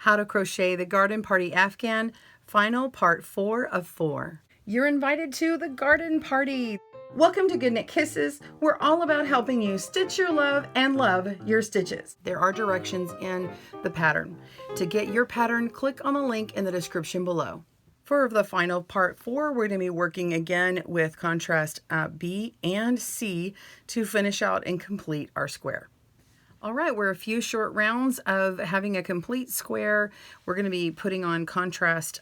How to Crochet the Garden Party Afghan, final part 4 of 4. You're invited to the garden party. Welcome to Good Knit Kisses. We're all about helping you stitch your love and love your stitches. There are directions in the pattern. To get your pattern, click on the link in the description below. For the final part 4, we're going to be working again with contrast B and C to finish out and complete our square. All right, we're a few short rounds of having a complete square. We're going to be putting on contrast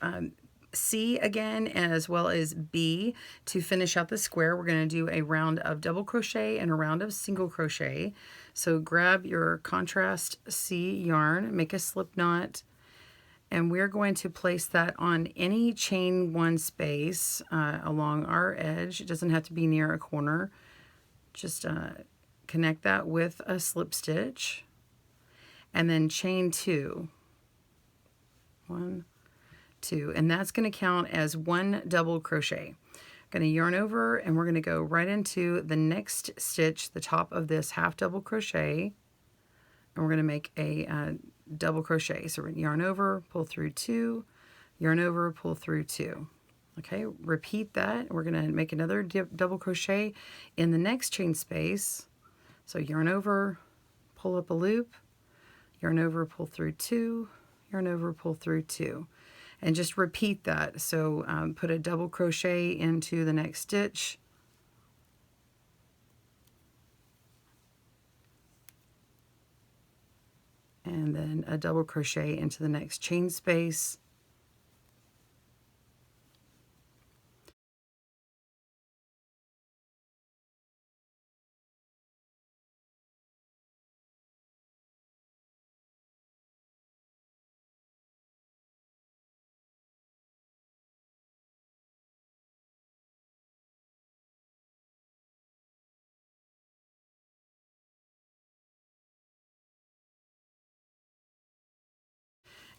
C again, as well as B to finish out the square. We're going to do a round of double crochet and a round of single crochet. So grab your contrast C yarn, make a slip knot, and we're going to place that on any chain 1 space along our edge. It doesn't have to be near a corner. Just connect that with a slip stitch and then chain 2. 1, 2, and that's going to count as 1 double crochet. Going to yarn over and we're going to go right into the next stitch, the top of this half double crochet, and we're going to make a double crochet. So we're going to yarn over, pull through 2, yarn over, pull through 2. Okay, repeat that. We're going to make another double crochet in the next chain space. So yarn over, pull up a loop, yarn over, pull through 2, yarn over, pull through 2. And just repeat that. So put a double crochet into the next stitch. And then a double crochet into the next chain space.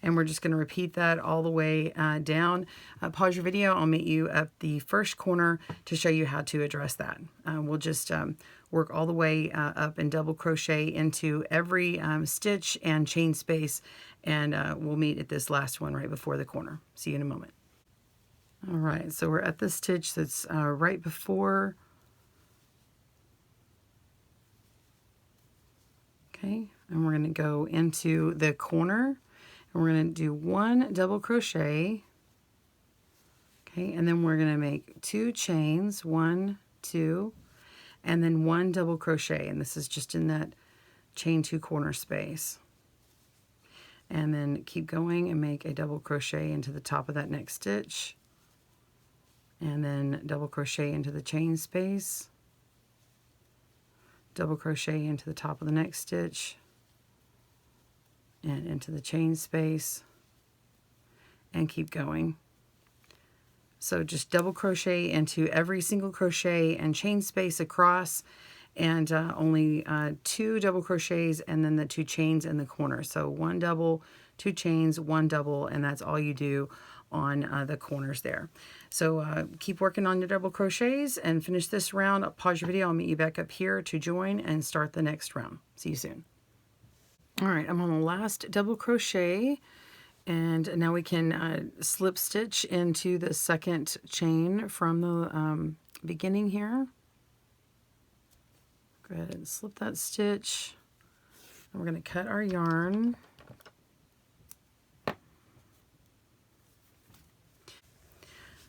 And we're just going to repeat that all the way down. Pause your video. I'll meet you at the first corner to show you how to address that. We'll just work all the way up and double crochet into every stitch and chain space, and we'll meet at this last one right before the corner. See you in a moment. All right, so we're at the stitch that's right before. Okay, and we're going to go into the corner. And we're going to do 1 double crochet, okay, and then we're going to make 2 chains, 1, 2, and then 1 double crochet, and this is just in that chain 2 corner space. And then keep going and make a double crochet into the top of that next stitch, and then double crochet into the chain space, double crochet into the top of the next stitch, and into the chain space, and keep going. So just double crochet into every single crochet and chain space across, and only 2 double crochets and then the 2 chains in the corner. So 1 double, 2 chains, 1 double, and that's all you do on the corners there. So keep working on your double crochets and finish this round. I'll pause your video. I'll meet you back up here to join and start the next round. See you soon. All right, I'm on the last double crochet, and now we can slip stitch into the second chain from the beginning here. Go ahead and slip that stitch, and we're going to cut our yarn.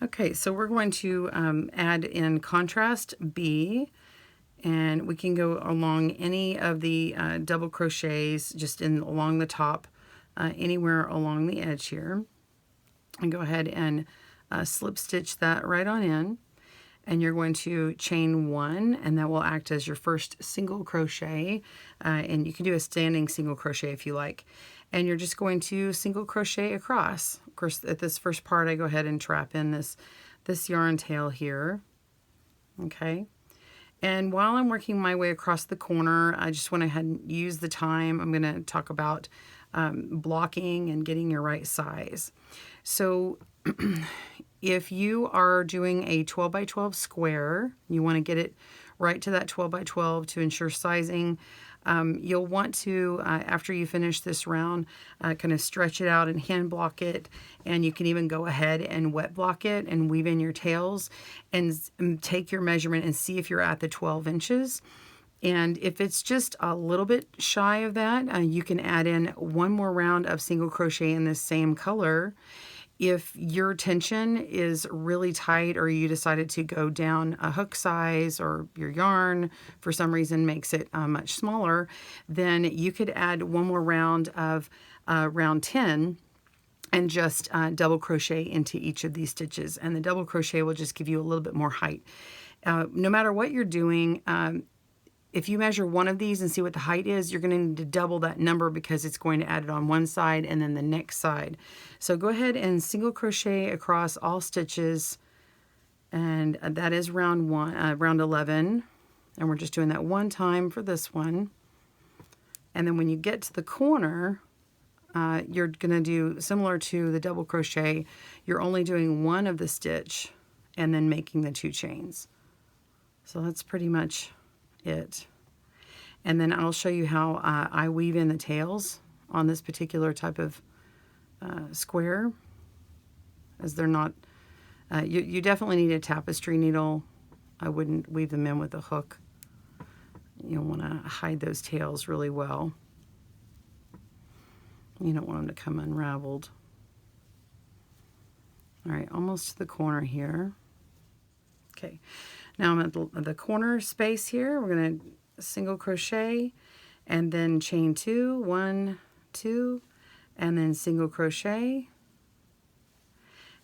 Okay, so we're going to add in contrast B. And we can go along any of the double crochets just along the top, anywhere along the edge here. And go ahead and slip stitch that right on in. And you're going to chain 1, and that will act as your first single crochet. And you can do a standing single crochet if you like. And you're just going to single crochet across. Of course, at this first part, I go ahead and trap in this yarn tail here. Okay. And while I'm working my way across the corner, I just went ahead and use the time. I'm going to talk about blocking and getting your right size. So if you are doing a 12 by 12 square, you want to get it right to that 12 by 12 to ensure sizing. You'll want to, after you finish this round, kind of stretch it out and hand block it, and you can even go ahead and wet block it and weave in your tails and take your measurement and see if you're at the 12 inches. And if it's just a little bit shy of that, you can add in one more round of single crochet in the same color. If your tension is really tight, or you decided to go down a hook size, or your yarn for some reason makes it much smaller, then you could add one more round of round 10 and just double crochet into each of these stitches. And the double crochet will just give you a little bit more height. No matter what you're doing, if you measure one of these and see what the height is, you're going to need to double that number, because it's going to add it on one side and then the next side. So go ahead and single crochet across all stitches, and that is round 11, and we're just doing that one time for this one. And then when you get to the corner, you're going to do similar to the double crochet. You're only doing one of the stitch and then making the 2 chains. So that's pretty much it. And then I'll show you how I weave in the tails on this particular type of square, as they're not, you definitely need a tapestry needle. I wouldn't weave them in with a hook. You'll want to hide those tails really well. You don't want them to come unraveled. All right, almost to the corner here. Okay, now I'm at the corner space here. We're going to single crochet and then chain 2, 1, 2, and then single crochet,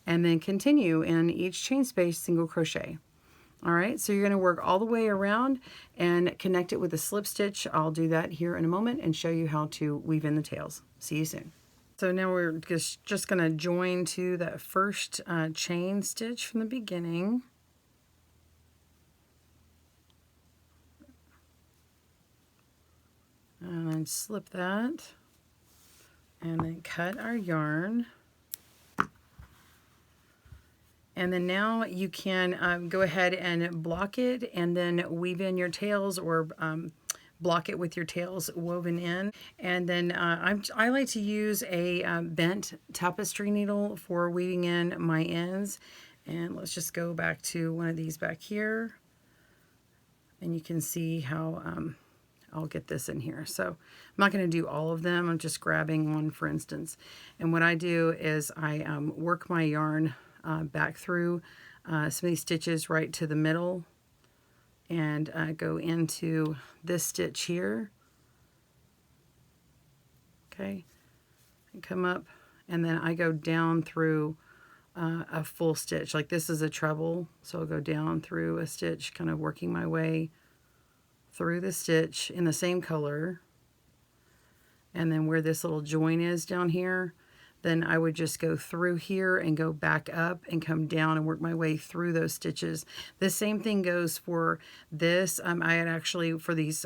and then continue in each chain space, single crochet. All right, so you're going to work all the way around and connect it with a slip stitch. I'll do that here in a moment and show you how to weave in the tails. See you soon. So now we're just going to join to that first chain stitch from the beginning. And then slip that, and then cut our yarn. And then now you can go ahead and block it and then weave in your tails, or block it with your tails woven in. And then I like to use a bent tapestry needle for weaving in my ends. And let's just go back to one of these back here, and you can see how I'll get this in here. So I'm not going to do all of them. I'm just grabbing one, for instance. And what I do is I work my yarn back through some of these stitches right to the middle, and go into this stitch here. Okay, and come up, and then I go down through a full stitch. Like this is a treble, so I'll go down through a stitch, kind of working my way through the stitch in the same color. And then where this little join is down here, then I would just go through here and go back up and come down and work my way through those stitches. The same thing goes for this. I had actually, for these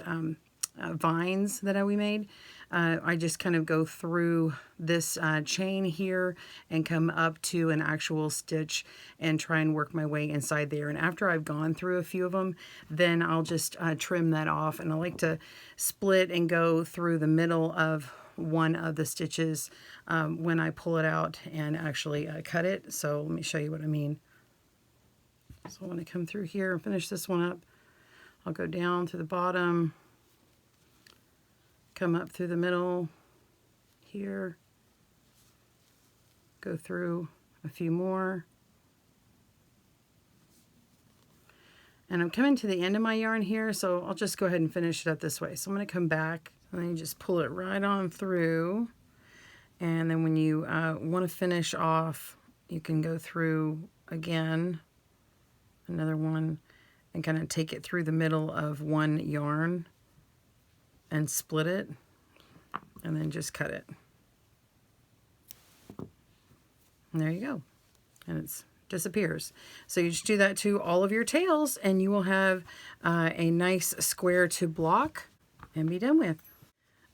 vines that we made, I just kind of go through this chain here and come up to an actual stitch and try and work my way inside there. And after I've gone through a few of them, then I'll just trim that off. And I like to split and go through the middle of one of the stitches when I pull it out and actually cut it. So let me show you what I mean. So I want to come through here and finish this one up. I'll go down to the bottom, come up through the middle here, go through a few more, and I'm coming to the end of my yarn here, so I'll just go ahead and finish it up this way. So I'm going to come back, and then you just pull it right on through, and then when you want to finish off, you can go through again, another one, and kind of take it through the middle of one yarn and split it, and then just cut it. And there you go. And it disappears. So you just do that to all of your tails, and you will have a nice square to block and be done with.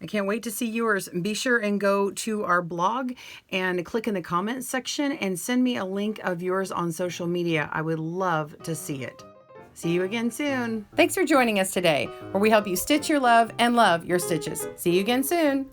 I can't wait to see yours. Be sure and go to our blog and click in the comments section and send me a link of yours on social media. I would love to see it. See you again soon. Thanks for joining us today, where we help you stitch your love and love your stitches. See you again soon.